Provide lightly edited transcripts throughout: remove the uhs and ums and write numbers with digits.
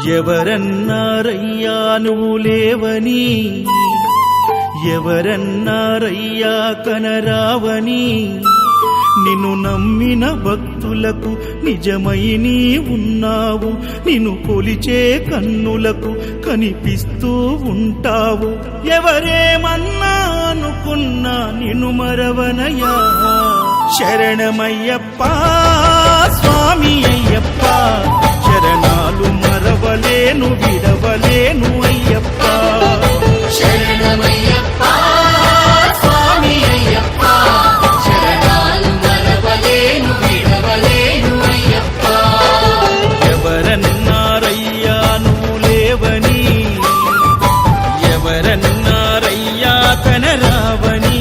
ఎవరన్నారయ్యా నువ్వు లేవని, ఎవరన్నారయ్యా కనరావని, నిన్ను నమ్మిన భక్తులకు నిజమై నీ ఉన్నావు, నిన్ను కొలిచే కన్నులకు కనిపిస్తూ ఉంటావు. ఎవరేమన్నా అనుకున్నా నిన్ను మరవనయ్యా. శరణమయ్యప్ప స్వామి అయ్యప్ప, శరణాలు మరవలేను విడవలేను అయ్యప్ప. శరణమయ్యప్ప స్వామి అయ్యప్ప, శరణాలు మరవలేను విడవలేను అయ్యప్ప. ఎవరన్నారయ్యా నువ్వు లేవని, ఎవరన్నారయ్యా కనరావని.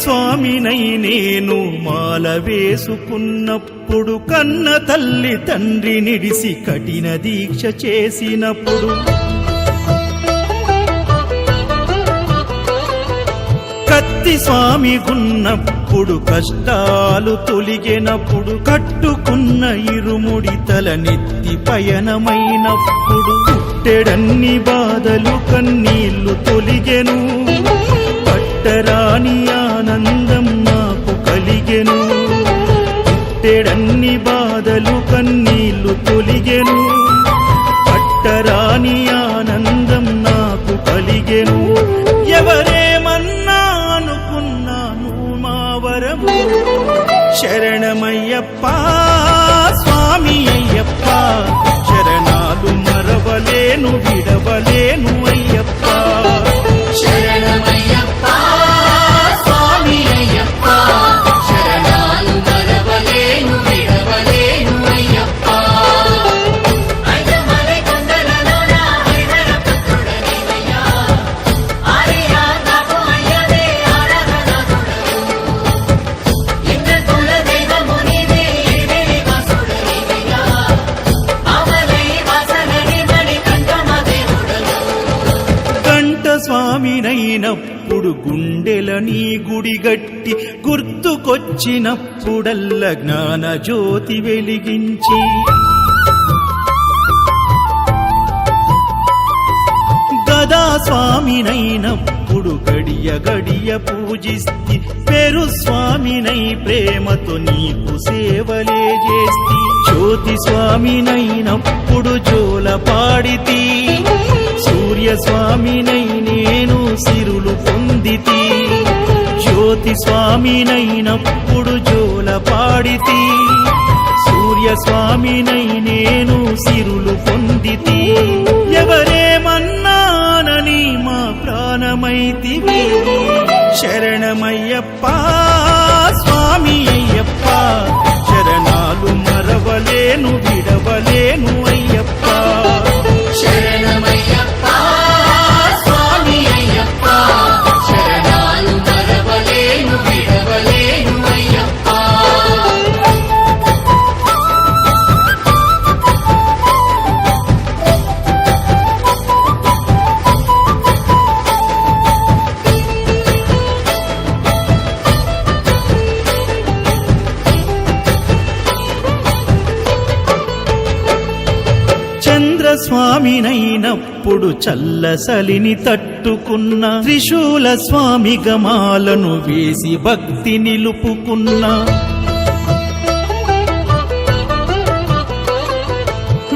స్వామినై నేను మాల వేసుకున్నప్పుడు, కన్న తల్లి తండ్రి నిడిసి కఠిన దీక్ష చేసినప్పుడు, కత్తి స్వామి గున్నప్పుడు కష్టాలు తొలిగినప్పుడు, కట్టుకున్న ఇరుముడి తల నెత్తి పయనమైనప్పుడు, పుట్టెడన్ని బాధలు కన్నీళ్లు తొలిగెను, పట్టరాని ఆనందం నాకు కలిగెను. పుట్టెడన్ని బాధలు కన్నీళ్లు తొలిగెను, పట్టరాని ఆనందం నాకు కలిగెను. ఎవరేమన్నా అనుకున్నాను మా వరము. శరణమయ్యప్ప స్వామి అయ్యప్ప, శరణాలు మరవలేను విడవలేను అయ్యప్ప. శరణమయ్యప్ప స్వామి అయ్యప్ప, శరణాలు మరవలేను విడవలేను అయ్యప్ప. ఐదమలై కొండలలోన హరిహర పుత్రుడనివయ్యా, ఆర్యా నాకు అయ్యవే ఆరాధనాథుడవు. ఇంద్ర కుల దైవము నీవే ఏడేడి వాసుడనివయ్యా, ఆవలై వాసనని మణికంఠమ దేవుడవు. కంఠ స్వామినైనప్పుడు గుండెల నీ గుడి గట్టి, గుర్తుకొచ్చినప్పుడల్ల జ్ఞాన జ్యోతి వెలిగించి, గదా స్వామినైనప్పుడు గడియ గడియ పూజిస్తి, పేరు స్వామినై ప్రేమతో నీకు సేవలే చేస్తి. జ్యోతి స్వామినైనప్పుడు జోల పాడితి, సూర్య స్వామినై నేను సిరులు పొందితి. జ్యోతి స్వామినైనప్పుడు జోల పాడితి, సూర్య స్వామినై నేను సిరులు పొందితి. ఎవరేమన్నానని మా ప్రాణమైతివి. శరణమయ్యప్ప స్వామి అయ్యప్ప, శరణాలు మరవలేను విడవలేను అయ్యప్ప. శరణమయ్యప్ప స్వామి అయ్యప్ప, శరణాలు మరవలేను విడవలేను అయ్యప్ప. స్వామినైనప్పుడు చల్లసలిని తట్టుకున్న, త్రిశూల స్వామి గమాలను వేసి భక్తి నిలుపుకున్న,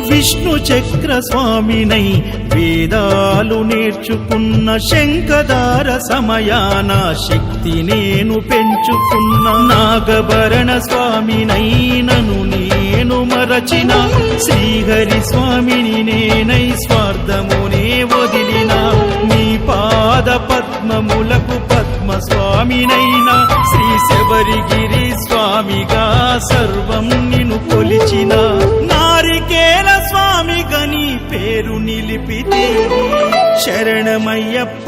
విష్ణు చక్ర స్వామినై వేదాలు నేర్చుకున్న, శంఖదార సమయాన శక్తి నేను పెంచుకున్న, నాగభరణ స్వామినై నను నేను మరచిన, శ్రీహరి స్వామిని నేనై స్వార్థమునే వదిలిన, నీ పాద పద్మములకు పద్మ స్వామినైనా, శ్రీ శబరిగిరి స్వామిగా సర్వం నిన్ను కొలిచిన, నారికేల స్వామి గని శరణమయ్యప్ప